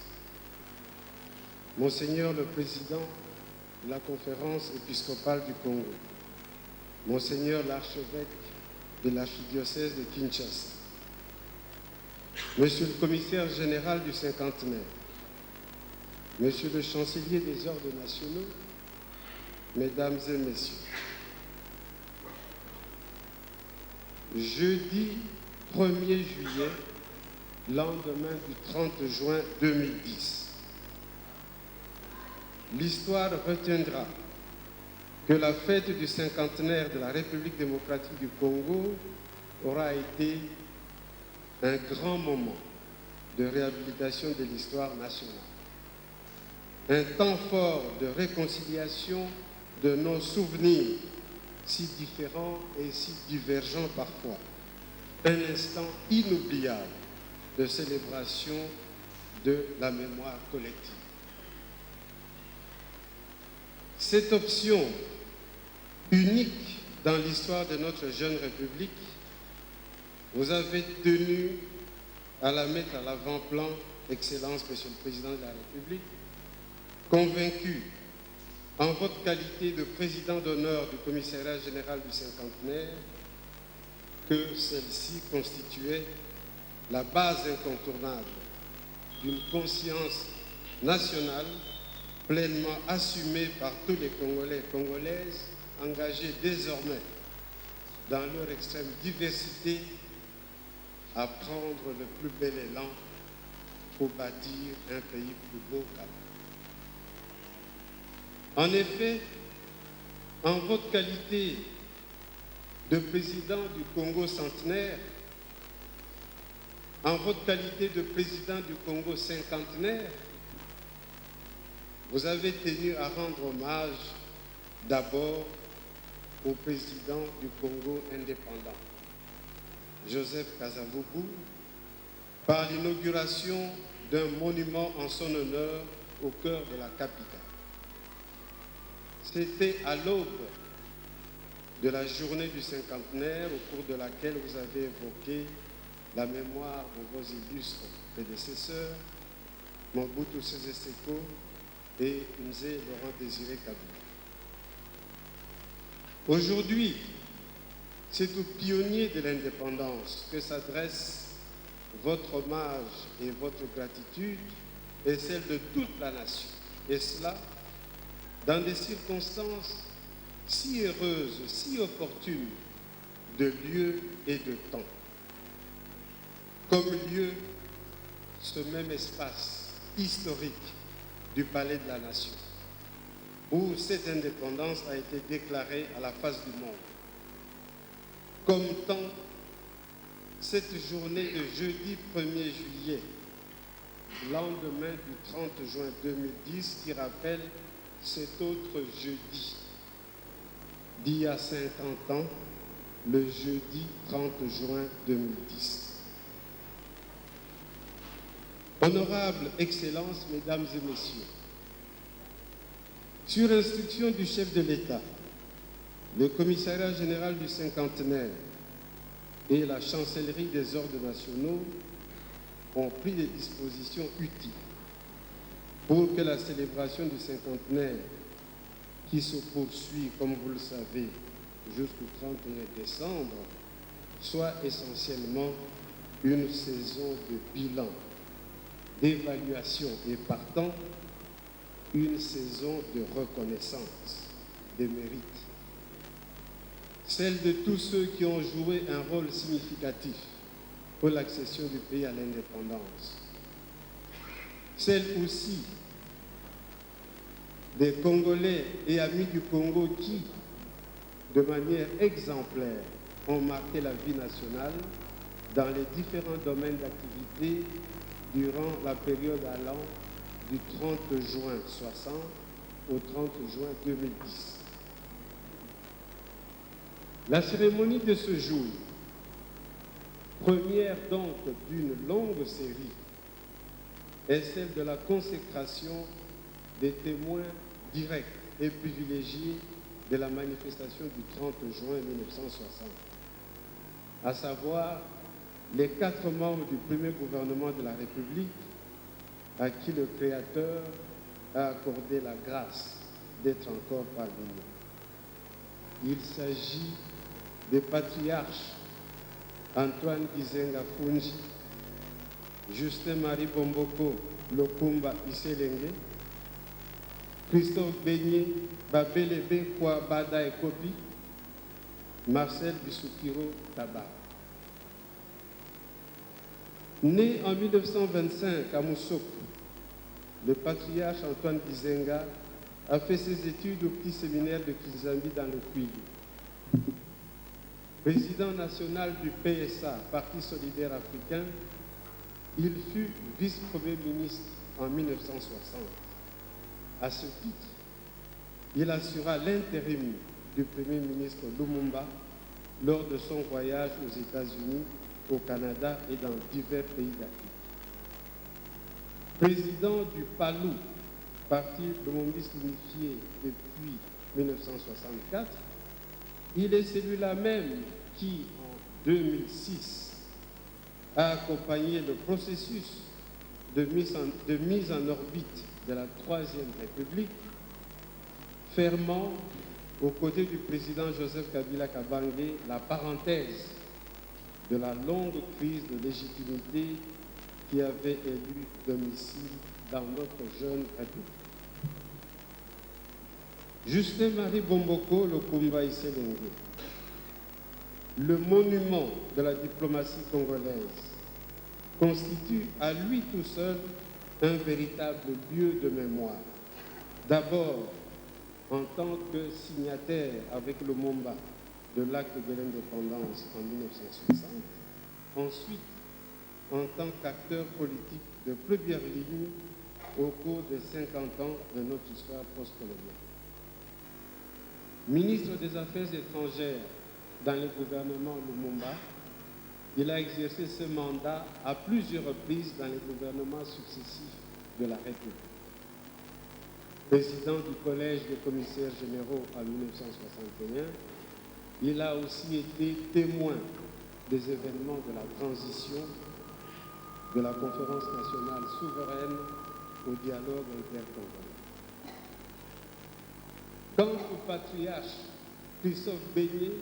Monseigneur le Président de la Conférence épiscopale du Congo, Monseigneur l'archevêque de l'archidiocèse de Kinshasa, Monsieur le Commissaire général du cinquantenaire, Monsieur le Chancelier des ordres nationaux, Mesdames et Messieurs, jeudi 1er juillet, lendemain du 30 juin 2010, l'histoire retiendra que la fête du cinquantenaire de la République démocratique du Congo aura été un grand moment de réhabilitation de l'histoire nationale. Un temps fort de réconciliation de nos souvenirs, si différents et si divergents parfois. Un instant inoubliable de célébration de la mémoire collective. Cette option unique dans l'histoire de notre jeune République, vous avez tenu à la mettre à l'avant-plan, Excellence, Monsieur le Président de la République, convaincu en votre qualité de président d'honneur du Commissariat général du cinquantenaire que celle-ci constituait la base incontournable d'une conscience nationale pleinement assumée par tous les Congolais et Congolaises engagés désormais dans leur extrême diversité à prendre le plus bel élan pour bâtir un pays plus beau qu'avant. En effet, en votre qualité de président du Congo centenaire, en votre qualité de président du Congo cinquantenaire, vous avez tenu à rendre hommage d'abord au président du Congo indépendant, Joseph Kasavubu, par l'inauguration d'un monument en son honneur au cœur de la capitale. C'était à l'aube de la journée du cinquantenaire au cours de laquelle vous avez évoqué la mémoire de vos illustres prédécesseurs, Mobutu Sese Seko et Mzee Laurent Désiré Kabila. Aujourd'hui, c'est aux pionniers de l'indépendance que s'adresse votre hommage et votre gratitude et celle de toute la nation. Et cela dans des circonstances si heureuses, si opportunes de lieu et de temps. Comme lieu, ce même espace historique du Palais de la Nation, où cette indépendance a été déclarée à la face du monde. Comme temps, cette journée de jeudi 1er juillet, lendemain du 30 juin 2010, qui rappelle cet autre jeudi d'il y a 50 ans, le jeudi 30 juin 2010. Honorables Excellences, Mesdames et Messieurs, sur instruction du chef de l'État, le Commissariat général du cinquantenaire et la Chancellerie des ordres nationaux ont pris des dispositions utiles pour que la célébration du cinquantenaire, qui se poursuit, comme vous le savez, jusqu'au 31 décembre, soit essentiellement une saison de bilan, d'évaluation et partant, une saison de reconnaissance des mérites. Celle de tous ceux qui ont joué un rôle significatif pour l'accession du pays à l'indépendance. Celle aussi des Congolais et amis du Congo qui, de manière exemplaire, ont marqué la vie nationale dans les différents domaines d'activité durant la période allant du 30 juin 60 au 30 juin 2010. La cérémonie de ce jour, première donc d'une longue série, est celle de la consécration des témoins directs et privilégiés de la manifestation du 30 juin 1960, à savoir les 4 membres du premier gouvernement de la République à qui le Créateur a accordé la grâce d'être encore parmi nous. Il s'agit des patriarches Antoine Gizenga Fungi, Justin-Marie Bomboko Lokumba Iselenge, Christophe Beignet Babelebe Kwa Bada Ekopi, Marcel Bissoukiro Tabar. Né en 1925 à Moussoko, le patriarche Antoine Gizenga a fait ses études au petit séminaire de Kizambi dans le Kwilu. Président national du PSA, Parti solidaire africain, il fut vice-premier ministre en 1960. À ce titre, il assura l'intérim du premier ministre Lumumba lors de son voyage aux États-Unis, au Canada et dans divers pays d'Afrique. Président du PALU, Parti lumumbiste unifié depuis 1964, il est celui-là même qui, en 2006, a accompagné le processus de mise en orbite de la Troisième République, fermant, aux côtés du président Joseph Kabila Kabange, la parenthèse de la longue crise de légitimité qui avait élu domicile dans notre jeune République. Justin-Marie Bomboko Lokumba Iselenge, le monument de la diplomatie congolaise, constitue à lui tout seul un véritable lieu de mémoire. D'abord, en tant que signataire avec le Lumumba de l'acte de l'indépendance en 1960, ensuite en tant qu'acteur politique de première ligne au cours des 50 ans de notre histoire postcoloniale. Ministre des Affaires étrangères dans le gouvernement Lumumba, il a exercé ce mandat à plusieurs reprises dans les gouvernements successifs de la République. Président du Collège des commissaires généraux en 1961, il a aussi été témoin des événements de la transition de la Conférence nationale souveraine au dialogue intercongolais. Quant au patriarche Christophe Beignet,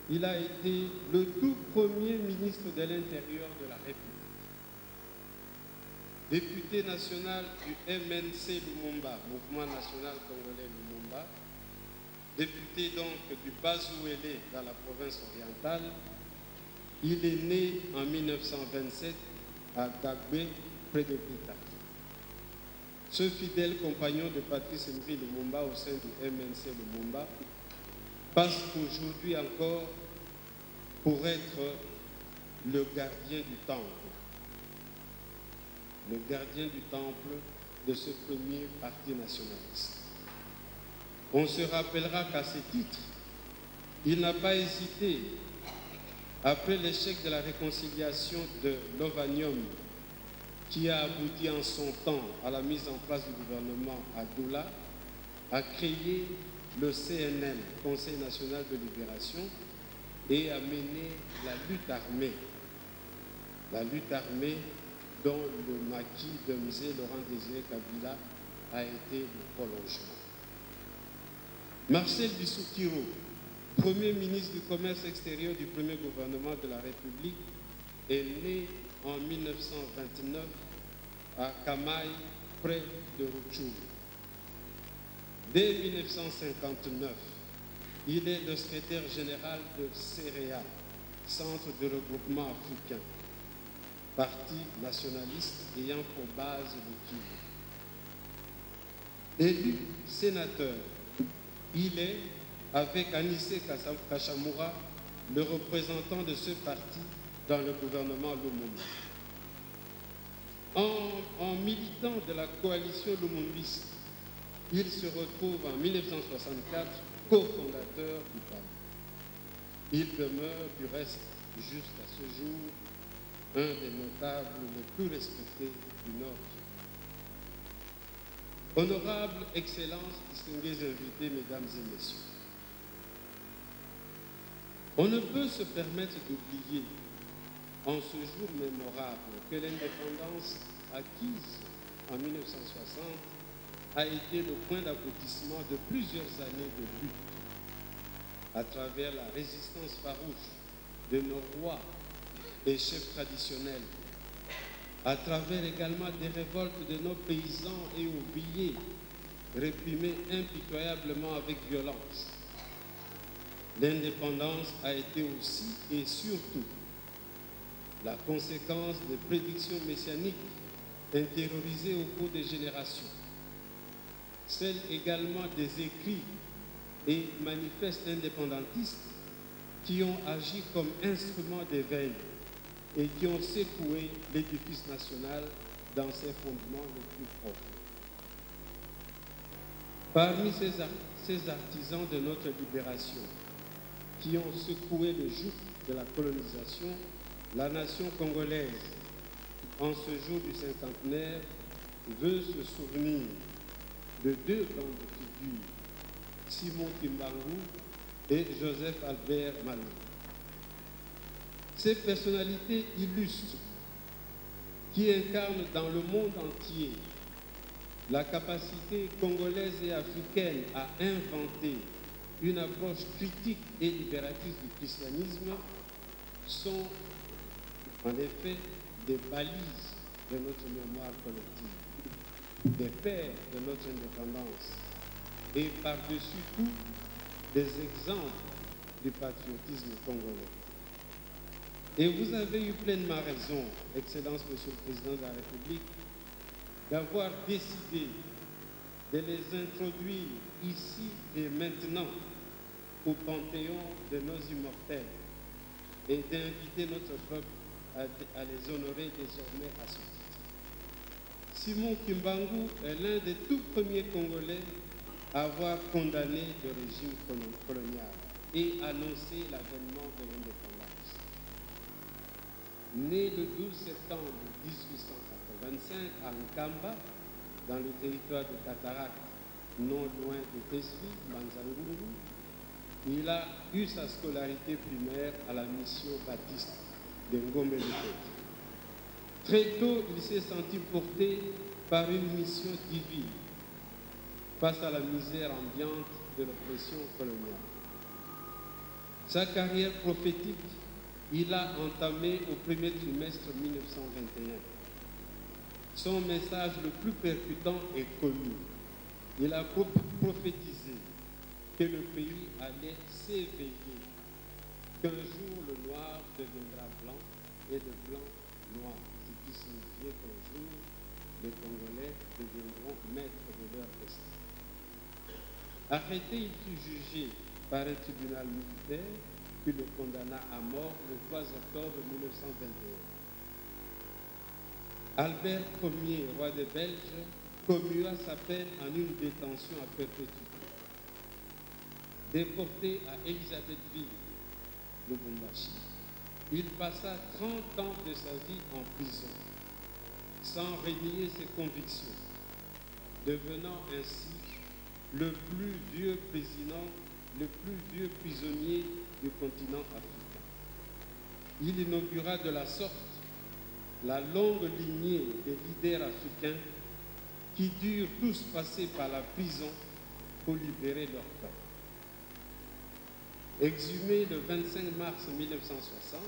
il a été le tout premier ministre de l'Intérieur de la République. Député national du MNC Lumumba, Mouvement national congolais Lumumba, député donc du Bazouélé dans la province orientale, il est né en 1927 à Dagbe, près de Buta. Ce fidèle compagnon de Patrice Emery Lumumba au sein du MNC Lumumba passe aujourd'hui encore pour être le gardien du temple. Le gardien du temple de ce premier parti nationaliste. On se rappellera qu'à ce titre, il n'a pas hésité, après l'échec de la réconciliation de Lovanium, qui a abouti en son temps à la mise en place du gouvernement à Doula, à créer le CNL, Conseil national de libération, et à mener la lutte armée. La lutte armée dont le maquis de Mzee Laurent-Désiré Kabila a été le prolongement. Marcel Bissoukiro, premier ministre du commerce extérieur du premier gouvernement de la République, est né en 1929 à Kamaï, près de Rutshuru. Dès 1959, il est le secrétaire général de CEREA, Centre de regroupement africain, parti nationaliste ayant pour base le Kivu. Élu sénateur, il est, avec Anissé Kachamura, le représentant de ce parti dans le gouvernement Lumumba. En militant de la coalition lumumbiste, il se retrouve en 1964 cofondateur du parti. Il demeure du reste, jusqu'à ce jour, un des notables les plus respectés du Nord. Honorables Excellences, distingués invités, Mesdames et Messieurs, on ne peut se permettre d'oublier en ce jour mémorable que l'indépendance acquise en 1960 a été le point d'aboutissement de plusieurs années de lutte à travers la résistance farouche de nos rois et chefs traditionnels, à travers également des révoltes de nos paysans et ouvriers réprimés impitoyablement avec violence. L'indépendance a été aussi et surtout la conséquence des prédictions messianiques intériorisées au cours des générations, celle également des écrits et manifestes indépendantistes qui ont agi comme instruments d'éveil et qui ont secoué l'édifice national dans ses fondements les plus profonds. Parmi ces artisans de notre libération qui ont secoué le joug de la colonisation, la nation congolaise, en ce jour du cinquantenaire, veut se souvenir de deux grandes figures, Simon Kimbangu et Joseph Albert Malou. Ces personnalités illustres qui incarnent dans le monde entier la capacité congolaise et africaine à inventer une approche critique et libératrice du christianisme sont en effet des balises de notre mémoire collective, des pères de notre indépendance et par-dessus tout des exemples du patriotisme congolais. Et vous avez eu pleinement raison, Excellence Monsieur le Président de la République, d'avoir décidé de les introduire ici et maintenant au panthéon de nos immortels et d'inviter notre peuple à les honorer désormais à ce titre. Simon Kimbangu est l'un des tout premiers Congolais à avoir condamné le régime colonial et annoncé l'avènement de l'indépendance. Né le 12 septembre 1885 à Nkamba, dans le territoire de Cataract, non loin de Tesli, Manzangungu, il a eu sa scolarité primaire à la mission baptiste de Ngombe-le-Petit. Très tôt, il s'est senti porté par une mission divine face à la misère ambiante de l'oppression coloniale. Sa carrière prophétique, il l'a entamée au premier trimestre 1921. Son message le plus percutant est connu. Il a prophétisé que le pays allait s'éveiller, qu'un jour le noir deviendra blanc et le blanc noir, ce qui signifiait qu'un jour les Congolais deviendront maîtres de leur destin. Arrêté, il fut jugé par un tribunal militaire, puis le condamna à mort le 3 octobre 1921. Albert Ier, roi des Belges, commua sa peine en une détention à perpétuité. Déporté à Elisabethville, Lubumbashi, il passa 30 ans de sa vie en prison, sans renier ses convictions, devenant ainsi le plus vieux président, le plus vieux prisonnier du continent africain. Il inaugura de la sorte la longue lignée des leaders africains qui durent tous passer par la prison pour libérer leur peuple. Exhumé le 25 mars 1960,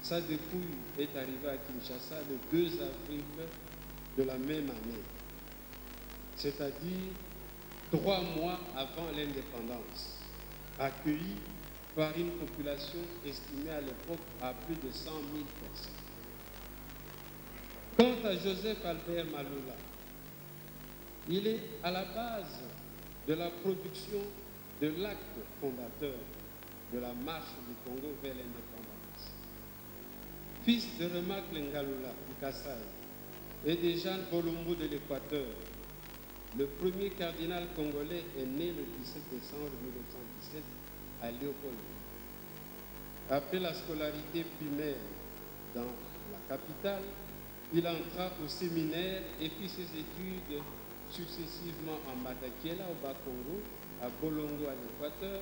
sa dépouille est arrivée à Kinshasa le 2 avril de la même année, c'est-à-dire 3 mois avant l'indépendance, accueilli par une population estimée à l'époque à plus de 100 000 personnes. Quant à Joseph Albert Maloula, il est à la base de la production de l'acte fondateur de la marche du Congo vers l'indépendance. Fils de Remak Lengalula du Kassai et de Jeanne Bolombo de l'Équateur, le premier cardinal congolais est né le 17 décembre 1917 à Léopold. Après la scolarité primaire dans la capitale, il entra au séminaire et fit ses études successivement à Madakiela au Bas-Congo, à Bolongo à l'Équateur,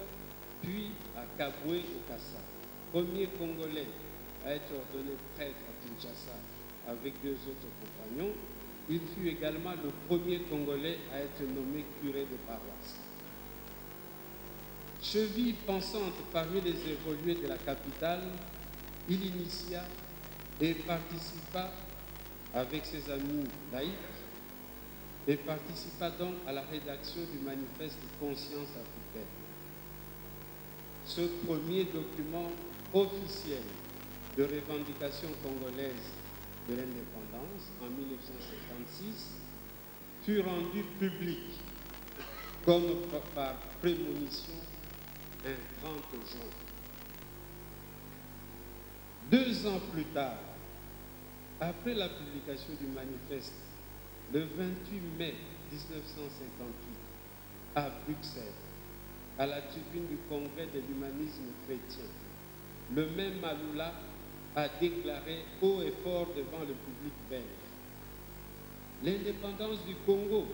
puis à Kabwe au Kassai. Premier Congolais à être ordonné prêtre à Kinshasa avec 2 autres compagnons, il fut également le premier Congolais à être nommé curé de paroisse. Cheville pensante parmi les évolués de la capitale, il initia et participa avec ses amis laïcs et participa donc à la rédaction du manifeste Conscience africaine. Ce premier document officiel de revendication congolaise de l'indépendance en 1956 fut rendu public comme par prémonition un 30 juin. 2 ans plus tard, après la publication du manifeste, le 28 mai 1958, à Bruxelles, à la tribune du Congrès de l'humanisme chrétien, le même Maloula a déclaré haut et fort devant le public belge: l'indépendance du Congo,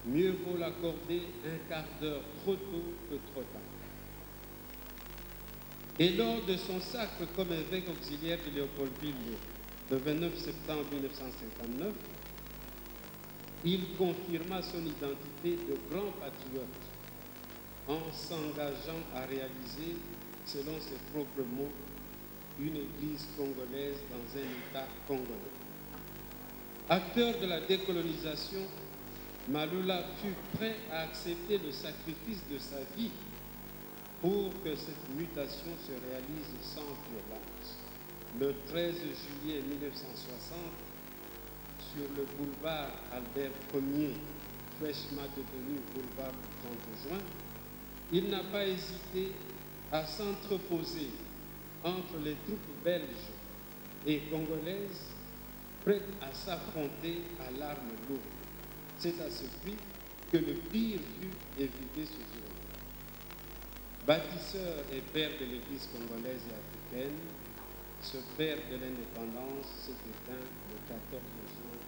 mieux vaut l'accorder un quart d'heure trop tôt que trop tard. Et lors de son sacre comme évêque auxiliaire de Léopoldville, le 29 septembre 1959, il confirma son identité de grand patriote en s'engageant à réaliser, selon ses propres mots, une église congolaise dans un État congolais. Acteur de la décolonisation, Maloula fut prêt à accepter le sacrifice de sa vie pour que cette mutation se réalise sans violence. Le 13 juillet 1960, sur le boulevard Albert Ier, fraîchement devenu boulevard du 30 juin, il n'a pas hésité à s'entreposer entre les troupes belges et congolaises prêtes à s'affronter à l'arme lourde. C'est à ce prix que le pire fut évité ce jour-là. Bâtisseur et père de l'Église congolaise et africaine, ce père de l'indépendance s'est éteint le 14 juin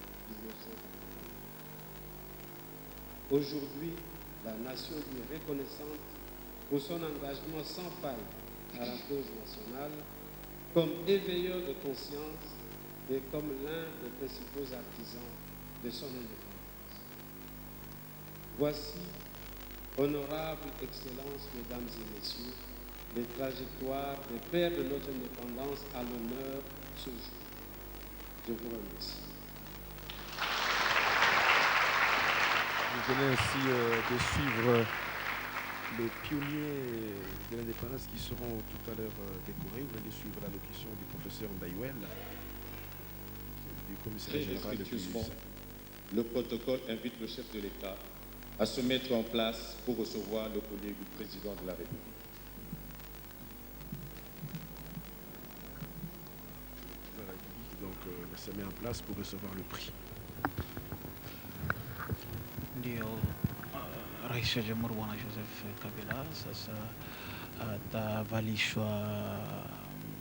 1941. Aujourd'hui, la nation lui est reconnaissante pour son engagement sans faille à la cause nationale, comme éveilleur de conscience et comme l'un des principaux artisans de son indépendance. Voici, honorables excellences, mesdames et messieurs, les trajectoires des pères de notre indépendance à l'honneur ce jour. Je vous remercie. Vous venez ainsi de suivre les pionniers de l'indépendance qui seront tout à l'heure décorés. Vous venez de suivre l'allocution du professeur Ndaïwel, du commissaire général de Respectueusement, le protocole invite le chef de l'État à se mettre en place pour recevoir le collier du président de la République. La République donc se met en place pour recevoir le prix. Ndio Rais wa Jamhuri Bwana Joseph Kabila sasa atavalishwa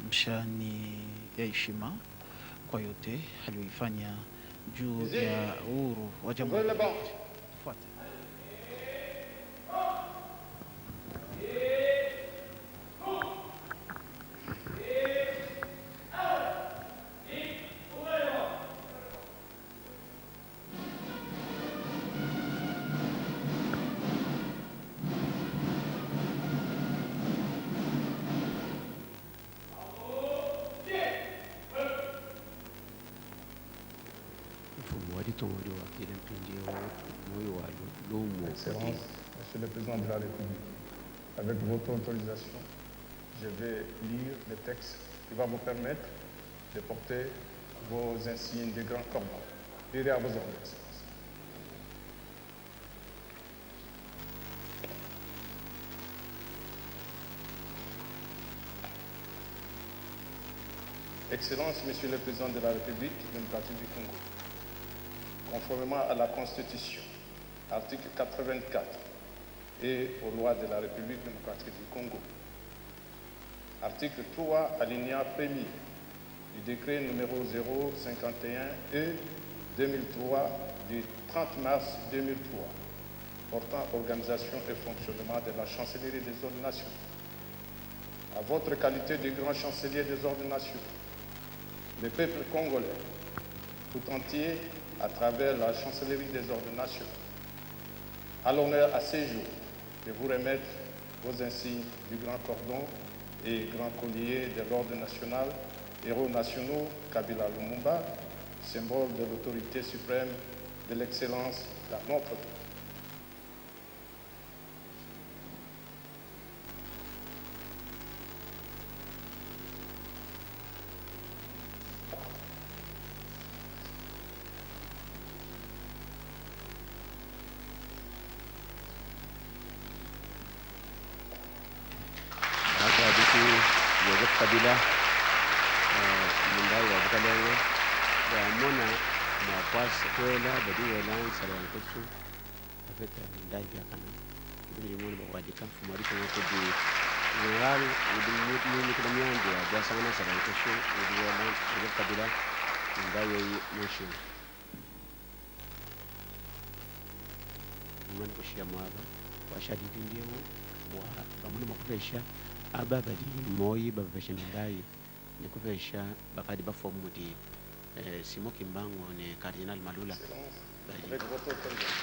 mshani ya heshima kwa yote aliyoifanya juu ya uhuru wa Jamhuri. Fuate. Excellence, Monsieur le Président de la République, avec votre autorisation, je vais lire le texte qui va vous permettre de porter vos insignes de grand cordon. Lirez à vos ordres, Excellence. Excellence, Monsieur le Président de la République démocratique du Congo, conformément à la Constitution, article 84, et aux lois de la République démocratique du Congo, article 3, alinéa 1er du décret numéro 051-E 2003 du 30 mars 2003 portant organisation et fonctionnement de la chancellerie des ordres nationaux. À votre qualité de grand chancelier des ordres nationaux, le peuple congolais tout entier, à travers la chancellerie des ordres nationaux, a l'honneur à ce jour de vous remettre vos insignes du grand cordon et grand collier de l'ordre national, héros nationaux Kabila Lumumba, symbole de l'autorité suprême de l'excellence dans notre pays. Kabila mundai wa bukalenge da mona na kwas kwela badi wela salan kusu afeta mundai ya kana kibiri mona ba wadi kan fumari ko ko di general udi mutu ni kila miandi ya sana salan kusu udi wela wa Kabila mundai yi motion mwana kushia mwaga wa shadidi ndio wa bamuna makufesha aba badi moyi bavesha ndai nikuvesha bakadi bafomudi Simo Kimbangu ni Cardinal Malula Avec votre autorisation.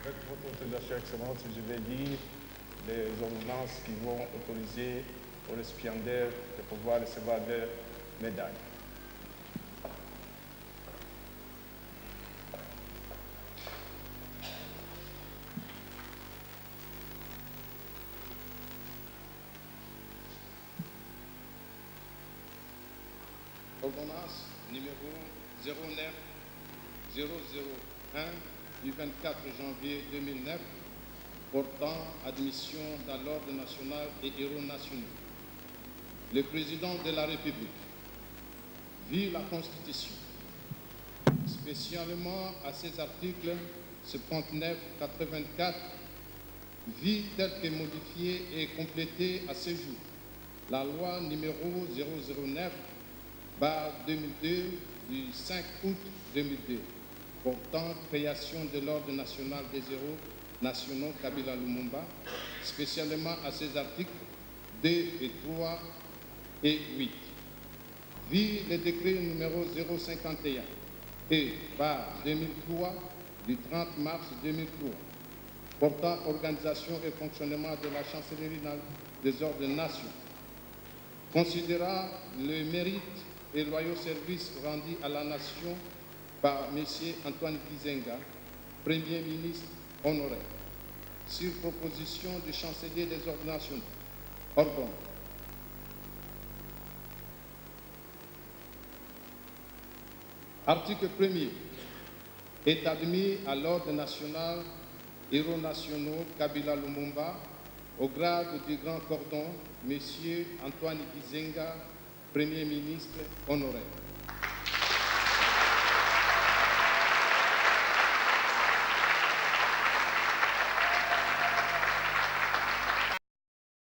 Avec votre autorisation, Excellence, je vais lire les ordonnances qui vont autoriser aux récipiendaires de pouvoir recevoir leur médaille. Ordonnance numéro 09001 du 24 janvier 2009 portant admission dans l'ordre national des héros nationaux. Le président de la République, vu la Constitution, spécialement à ses articles 79-84, vit tel que modifié et complété à ce jour la loi numéro 009/2002 du 5 août 2002 portant création de l'ordre national des héros nationaux Kabila Lumumba, spécialement à ses articles 2 et 3 et 8. Vit le décret numéro 051 et par 2003 du 30 mars 2003 portant organisation et fonctionnement de la chancellerie des ordres nationaux. Considérant le mérite et loyaux services rendus à la nation par M. Antoine Gizenga, Premier ministre honoraire, sur proposition du chancelier des ordres nationaux. Ordonne. Article 1er. Est admis à l'ordre national héros nationaux Kabila Lumumba au grade du grand cordon, M. Antoine Gizenga, Premier ministre honoraire.